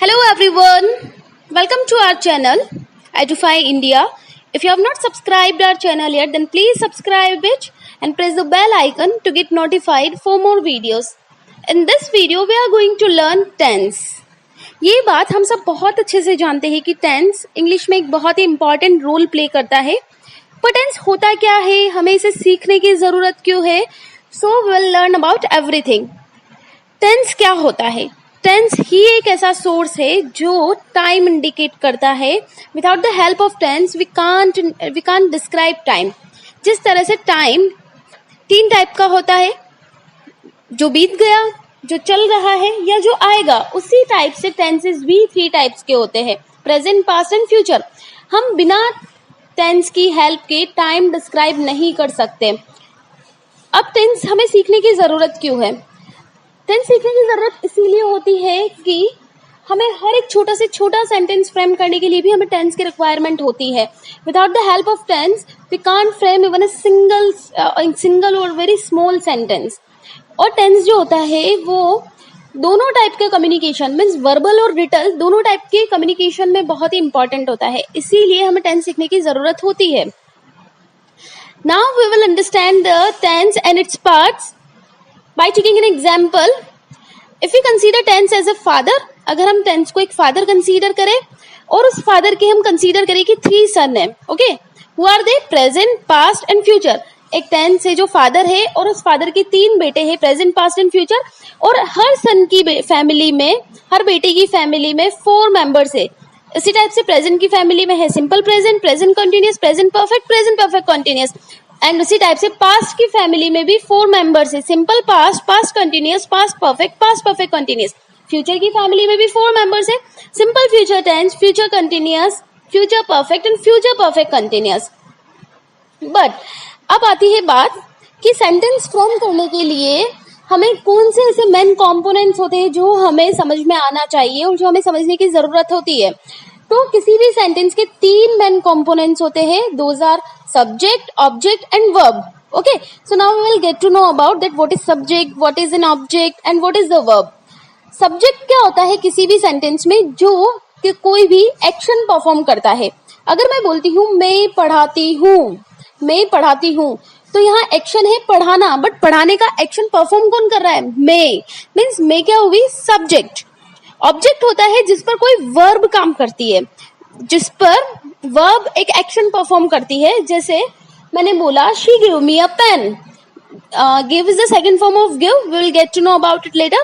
Hello everyone, welcome to our channel Edufy India. If you have not subscribed our channel yet, then please subscribe it and press the bell icon to get notified for more videos. In this video, we are going to learn tense. ये बात हम सब बहुत अच्छे से जानते हैं कि टेंस इंग्लिश में एक बहुत ही इम्पॉर्टेंट रोल प्ले करता है. पर टेंस होता क्या है, हमें इसे सीखने की जरूरत क्यों है? So we will learn about everything. Tense क्या होता है? टेंस ही एक ऐसा सोर्स है जो टाइम इंडिकेट करता है. Without the help of tense we can't describe time. जिस तरह से टाइम 3 टाइप का होता है, जो बीत गया, जो चल रहा है या जो आएगा, उसी टाइप से टेंसेस भी 3 टाइप्स के होते हैं, प्रेजेंट, पास्ट एंड फ्यूचर. हम बिना टेंस की हेल्प के टाइम डिस्क्राइब नहीं कर सकते. अब टेंस हमें सीखने की जरूरत क्यों है? टेंस सीखने की जरूरत इसीलिए होती है कि हमें हर एक छोटा से छोटा सेंटेंस फ्रेम करने के लिए भी हमें टेंस की रिक्वायरमेंट होती है. Without the help of tense we can't frame even a single और वेरी स्मॉल सेंटेंस. और टेंस जो होता है वो दोनों टाइप के कम्युनिकेशन मीन्स वर्बल और रिटल, दोनों टाइप के कम्युनिकेशन में बहुत ही इंपॉर्टेंट होता है. इसीलिए हमें टेंस सीखने की जरूरत होती है. Now we will understand the tense and its parts by taking an example. If we consider tense as a father, अगर हम टेंस को एक फादर कंसीडर करें और उस फादर के हम कंसीडर करें कि 3 सन है, okay, who are they? Present, past and future. एक टेंस है जो फादर है और उस फादर के 3 बेटे हैं, प्रेजेंट, पास्ट एंड फ्यूचर. और हर सन की फैमिली में, हर बेटे की फैमिली में 4 मेंबर्स है. इसी टाइप से प्रेजेंट की फैमिली में है simple present, present continuous, present perfect continuous. And उसी टाइप से पास्ट की फैमिली में भी 4 मेंबर्स है, simple past, past continuous, past perfect continuous. Future की फैमिली में भी 4 मेंबर्स है, simple future tense, future continuous, future perfect and future perfect continuous. But अब आती है बात कि सेंटेंस फ्रेम करने के लिए हमें कौन से ऐसे मेन कंपोनेंट्स होते हैं जो हमें समझ में आना चाहिए और जो हमें समझने की जरूरत होती है. तो किसी भी सेंटेंस के 3 मेन कंपोनेंट्स होते हैं. Those are subject, object and verb. Okay, so now we will get to know about that what is subject, what is an object and what is the verb. Subject क्या होता है किसी भी sentence में? जो कि कोई भी एक्शन परफॉर्म करता है. अगर मैं बोलती हूँ मैं पढ़ाती हूँ, तो यहाँ एक्शन है पढ़ाना, बट पढ़ाने का एक्शन परफॉर्म कौन कर रहा है? मैं. मीन्स मैं क्या हुई? सब्जेक्ट. ऑब्जेक्ट होता है जिस पर कोई वर्ब काम करती है, जिस पर वर्ब एक एक्शन परफॉर्म करती है. जैसे मैंने बोला she give me a pen. Give is the second form of give, we will get to know about it later.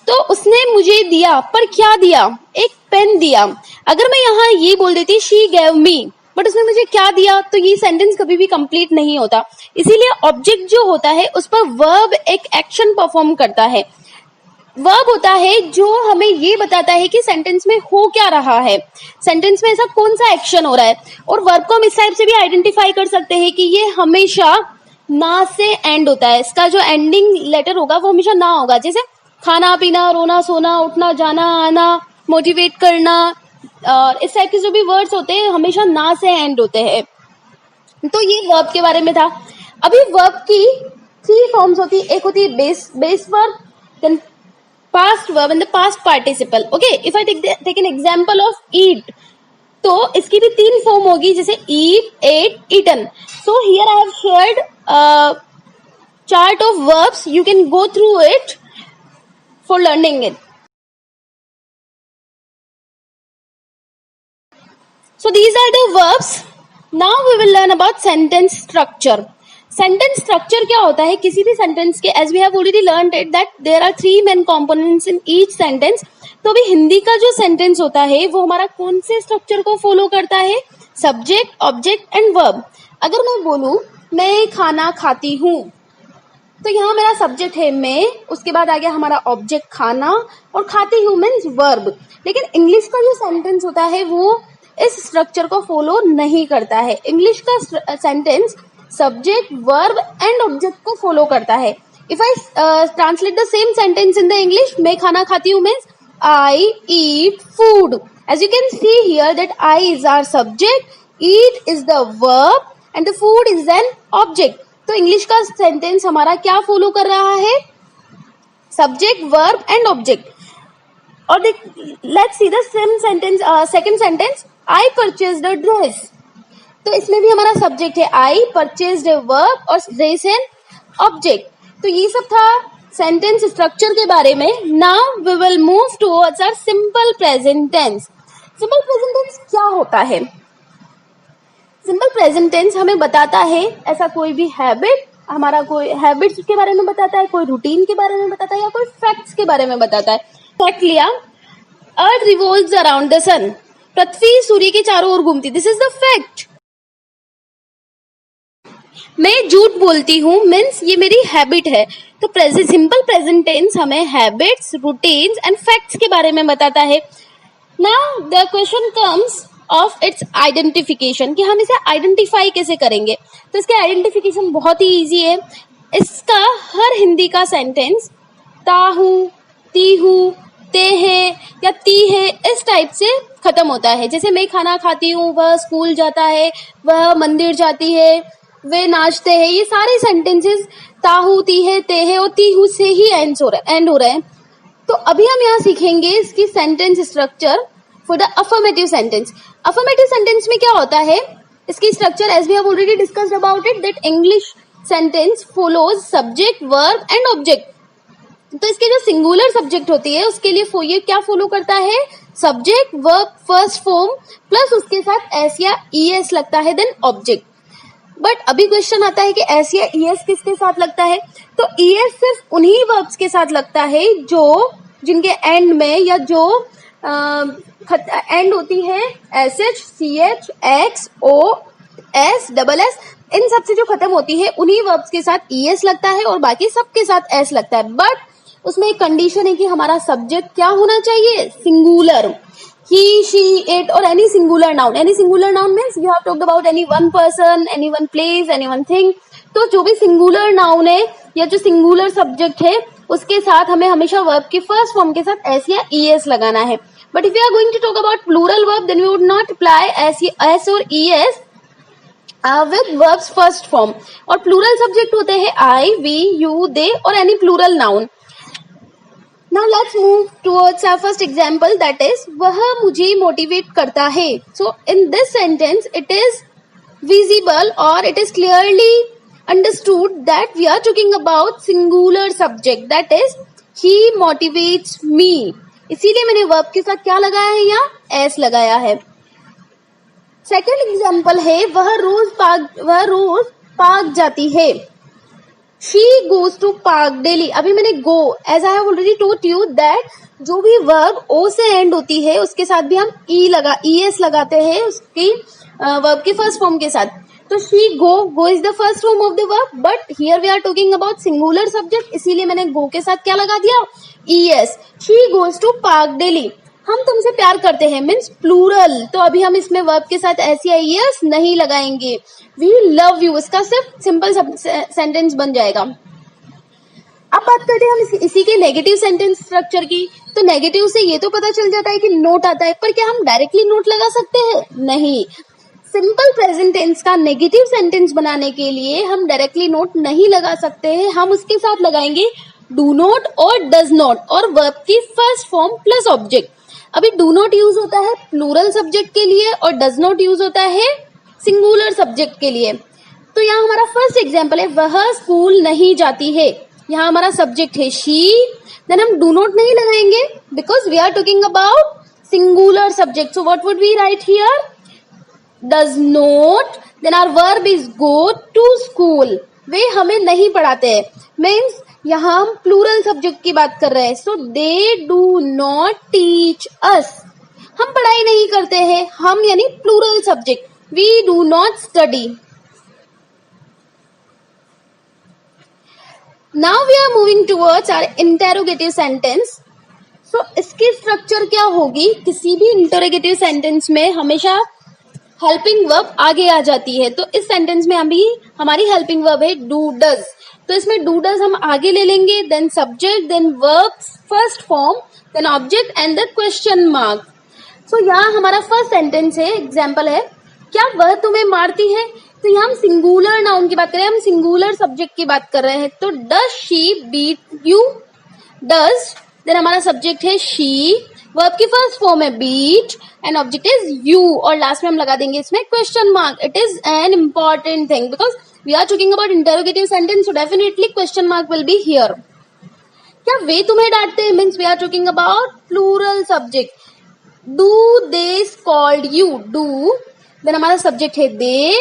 तो उसने मुझे दिया, पर क्या दिया? एक पेन दिया. अगर मैं यहाँ ये बोल देती शी गेव मी, बट उसने मुझे क्या दिया, तो ये सेंटेंस कभी भी कंप्लीट नहीं होता. इसीलिए ऑब्जेक्ट जो होता है उस पर वर्ब एक एक्शन परफॉर्म करता है. वर्ब होता है जो हमें ये बताता है कि सेंटेंस में हो क्या रहा है, सेंटेंस में ऐसा कौन सा एक्शन हो रहा है. और वर्ब को हम इस टाइप से भी आइडेंटिफाई कर सकते हैं कि ये हमेशा ना से एंड होता है. इसका जो एंडिंग लेटर होगा वो हमेशा ना होगा. जैसे खाना पीना, रोना सोना, उठना जाना आना, मोटिवेट करना, और इस टाइप के जो भी वर्ड्स होते हैं हमेशा ना से एंड होते हैं. तो ये वर्ब के बारे में था. अभी वर्ब की 3 फॉर्म्स होती है. एक होती है base verb, then past verb and the past participle. Okay, if I take an example of eat, तो इसकी भी 3 फॉर्म होगी, जैसे eat, ate, eaten. So here I have shared a chart of verbs. You can go through it for learning it. So these are the verbs. Now we will learn about sentence structure. Sentence structure क्या होता है किसी भी sentence के? As we have already learned it that there are 3 main components in each sentence. तो अभी हिंदी का जो सेंटेंस होता है वो हमारा कौन से स्ट्रक्चर को फॉलो करता है? Subject, object and verb. अगर मैं बोलूं मैं खाना खाती हूँ, तो यहाँ मेरा सब्जेक्ट है मैं, उसके बाद आ गया हमारा ऑब्जेक्ट खाना, और खाती हूँ मीन्स वर्ब. लेकिन इंग्लिश का जो सेंटेंस होता है वो इस स्ट्रक्चर को फॉलो नहीं करता है. इंग्लिश का sentence subject, verb and object को फॉलो करता है. If I translate the same sentence in the English, मैं खाना खाती हूँ means I eat food. As you can see here that I is our subject, eat is the verb and the food is an object. तो English का sentence हमारा क्या follow कर रहा है? Subject, verb and object. और let's see the same sentence, second sentence, I purchased a dress. तो इसमें भी हमारा सब्जेक्ट है आई, परचेज्ड ए वर्ब और ड्रेस एन ऑब्जेक्ट। तो ये सब था सेंटेंस स्ट्रक्चर के बारे में। Now we will move towards our simple present tense. Simple present tense क्या होता है? सिंपल प्रेजेंट टेंस हमें बताता है ऐसा कोई भी हैबिट, हमारा कोई हैबिट्स के बारे में बताता है, कोई रूटीन के बारे में बताता है, या कोई फैक्ट्स के बारे में बताता है। फैक्ट लिया, अर्थ रिवॉल्व्स अराउंड द सन, पृथ्वी सूर्य के चारों ओर घूमती, दिस इज द फैक्ट। मैं झूठ बोलती हूँ मीन्स ये मेरी हैबिट है। तो सिंपल प्रेजेंट टेंस हमें हैबिट्स, रूटीन्स एंड फैक्ट्स के बारे में बताता है। Now the question comes of its identification, कि हम इसे आइडेंटिफाई कैसे करेंगे। तो इसके आइडेंटिफिकेशन बहुत ही इजी है। इसका हर हिंदी का सेंटेंस ताहू, तीहू, ते है या ती है इस टाइप से खत्म होता है। जैसे मैं खाना खाती हूँ, वह स्कूल जाता है, वह मंदिर जाती है, वे नाचते हैं, ये सारे सेंटेंसेस ताहू, ती है, ते है और तीहू से ही एंड हो रहे हैं। तो अभी हम यहाँ सीखेंगे इसकी sentence structure for the affirmative sentence. Affirmative sentence में क्या होता है, इसकी structure as we have already discussed about it, that English sentence follows subject, verb and object. तो इसके जो सिंगुलर सब्जेक्ट होती है उसके लिए ये क्या फॉलो करता है, subject, verb, first form plus उसके साथ एस या ईएस लगता है, देन ऑब्जेक्ट। बट अभी क्वेश्चन आता है कि एस या ईएस किसके साथ लगता है? तो ईएस सिर्फ उन्हीं वर्ब्स के साथ लगता है जो जिनके एंड में या जो एंड होती है S H, C H, X, O, S, double S, इन सब से जो खत्म होती है उन्हीं वर्ब्स के साथ ईएस लगता है और बाकी सबके साथ एस लगता है। बट उसमें एक कंडीशन है कि हमारा सब्जेक्ट क्या होना चाहिए, सिंगुलर। ही, शी, इट और any singular noun. Any singular noun means you have talked about any one person, any one place, any one thing. तो जो भी सिंगुलर नाउन है या जो सिंगुलर सब्जेक्ट है उसके साथ हमें हमेशा वर्ब के फर्स्ट फॉर्म के साथ एस या ईएस लगाना है। But if you are going to talk about plural verb then we would not apply S or E S with verbs first form. और प्लूरल सब्जेक्ट होते हैं आई, वी, यू, दे और any plural noun. Now let's move towards our first example, that is वह मुझे motivate करता है। So in this sentence it is visible or it is clearly understood that we are talking about singular subject, that is he motivates me। इसीलिए मैंने verb के साथ क्या लगाया है, यहाँ s लगाया है। सेकेंड एग्जाम्पल है वह रोज पार्क जाती है। She goes to park daily। अभी मैंने go, as I have already told you that जो भी verb o से end होती है उसके साथ भी हम es लगाते हैं उसकी verb के first form के साथ। तो she go is the first form of the verb, but here we are talking about singular subject, इसीलिए मैंने go के साथ क्या लगा दिया, es। She goes to park daily। हम तुमसे प्यार करते हैं मीन्स प्लूरल, तो अभी हम इसमें वर्ब के साथ एस या ईएस नहीं लगाएंगे। वी लव यू, इसका सिर्फ सिंपल सेंटेंस बन जाएगा। अब बात करते हैं हम इसी के नेगेटिव सेंटेंस स्ट्रक्चर की। तो नेगेटिव से ये तो पता चल जाता है कि नोट आता है, पर क्या हम डायरेक्टली नोट लगा सकते हैं? नहीं। सिंपल प्रेजेंट टेंस का नेगेटिव सेंटेंस बनाने के लिए हम डायरेक्टली नोट नहीं लगा सकते हैं, हम उसके साथ लगाएंगे डू नॉट और डज नॉट और वर्ब की फर्स्ट फॉर्म प्लस ऑब्जेक्ट। अभी डू नॉट यूज होता है प्लूरल सब्जेक्ट के लिए और डज नॉट यूज होता है सिंगुलर सब्जेक्ट के लिए। तो यहाँ हमारा फर्स्ट एग्जाम्पल है वह स्कूल नहीं जाती है। यहाँ हमारा सब्जेक्ट है शी, देन हम डू नॉट नहीं लगाएंगे because we are talking about singular subject. So what would we write here, does not, then our verb is go to school. वे हमें नहीं पढ़ाते हैं मीन्स यहाँ हम प्लूरल सब्जेक्ट की बात कर रहे हैं। So they do not teach us, हम पढ़ाई नहीं करते हैं, हम यानी plural subject. We do not study. Now we are moving towards our interrogative sentence. So इसकी स्ट्रक्चर क्या होगी, किसी भी इंटेरोगेटिव सेंटेंस में हमेशा हेल्पिंग वर्ब आगे आ जाती है। तो इस सेंटेंस में अभी हमारी हेल्पिंग वर्ब है डू डज। तो इसमें डू डज हम आगे ले लेंगे, then subject, then verb first form, then object and the question mark. So यहाँ हमारा फर्स्ट सेंटेंस है, एग्जाम्पल है, क्या वह तुम्हें मारती है? तो यहाँ हम सिंगुलर नाउन की बात कर रहे हैं, हम सिंगुलर सब्जेक्ट की बात कर रहे हैं। तो does she beat you, does, then हमारा सब्जेक्ट है शी, वर्ब की फर्स्ट फॉर्म है beat and object is you, और लास्ट में हम लगा देंगे इसमें question mark. It is an important thing because we are talking about interrogative sentence, so definitely question mark will be here. क्या वे तुम्हें डांटते हैं means we are talking about plural subject. Do they scold you, do then हमारा subject है दे,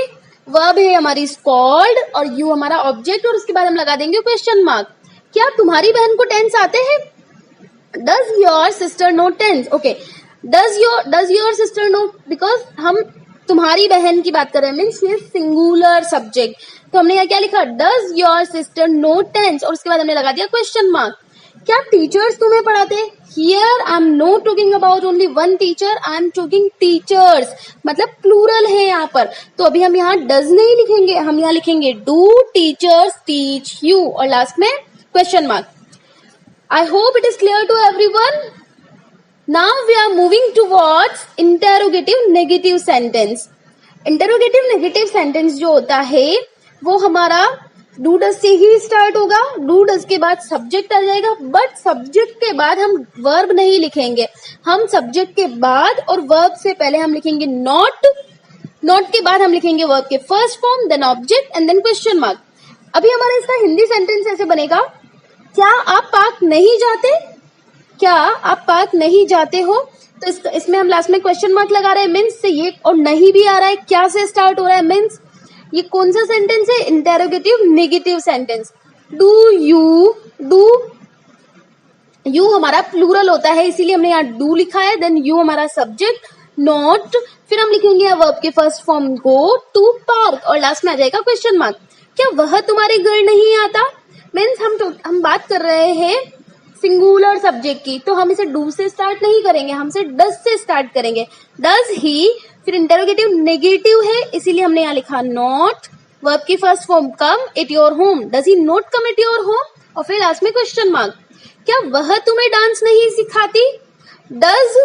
verb है हमारी scold और यू हमारा ऑब्जेक्ट, और उसके बाद हम लगा देंगे क्वेश्चन मार्क. क्या तुम्हारी बहन को टेंस आते हैं? Does your sister know tense. Okay, does your sister know, because हम तुम्हारी बहन की बात कर रहे हैं मीन्स ये सिंगुलर सब्जेक्ट, तो हमने यहाँ क्या लिखा, does your sister know tense, और उसके बाद हमने लगा दिया क्वेश्चन मार्क. क्या टीचर्स तुम्हें पढ़ाते हैं? Here I am not talking about only one teacher, I am talking teachers, मतलब प्लूरल है यहाँ पर. तो अभी हम यहाँ डज नहीं लिखेंगे, हम यहाँ लिखेंगे डू टीचर्स टीच यू, और लास्ट में question mark. I hope it is clear to everyone. Now we are moving towards interrogative negative sentence. Interrogative negative sentence जो होता है वो हमारा डू डज से ही स्टार्ट होगा. डू डज के बाद सब्जेक्ट आ जाएगा, बट सब्जेक्ट के बाद हम वर्ब नहीं लिखेंगे. हम सब्जेक्ट के बाद और वर्ब से पहले हम लिखेंगे नॉट, नॉट के बाद हम लिखेंगे वर्ब के first form, then object and then question mark. अभी हमारा इसका हिंदी सेंटेंस ऐसे बनेगा, क्या आप पार्क नहीं जाते? क्या आप पार्क नहीं जाते हो? तो इसमें हम लास्ट में क्वेश्चन मार्क लगा रहे हैं मीन्स से ये, और नहीं भी आ रहा है, क्या से स्टार्ट हो रहा है मीन्स ये कौन सा सेंटेंस है? Interrogative negative sentence. Do you हमारा प्लूरल होता है इसीलिए हमने यहाँ डू लिखा है, देन यू हमारा सब्जेक्ट, नॉट, फिर हम लिखेंगे वर्ब के first form go to park, और लास्ट में आ जाएगा क्वेश्चन मार्क. क्या वह तुम्हारे घर नहीं आता? मीन्स हम बात कर रहे हैं सिंगुलर सब्जेक्ट की, तो हम इसे डू से स्टार्ट नहीं करेंगे, हम इसे डज से स्टार्ट करेंगे. डज ही, फिर इंटेरोगेटिव नेगेटिव है इसीलिए हमने यहाँ लिखा नॉट, वर्ब की first form come at your home, does he not come at your home, और फिर लास्ट में क्वेश्चन मार्क. क्या वह तुम्हें डांस नहीं सिखाती? Does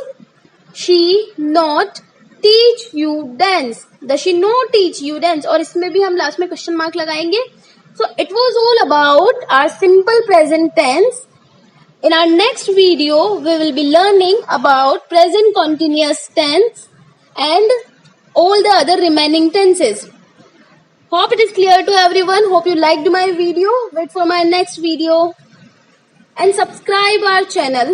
she not teach you dance, does she not teach you dance, और इसमें भी हम लास्ट में क्वेश्चन मार्क लगाएंगे. So it was all about our simple present tense. In our next video, we will be learning about present continuous tense and all the other remaining tenses. Hope it is clear to everyone. Hope you liked my video. Wait for my next video and subscribe our channel.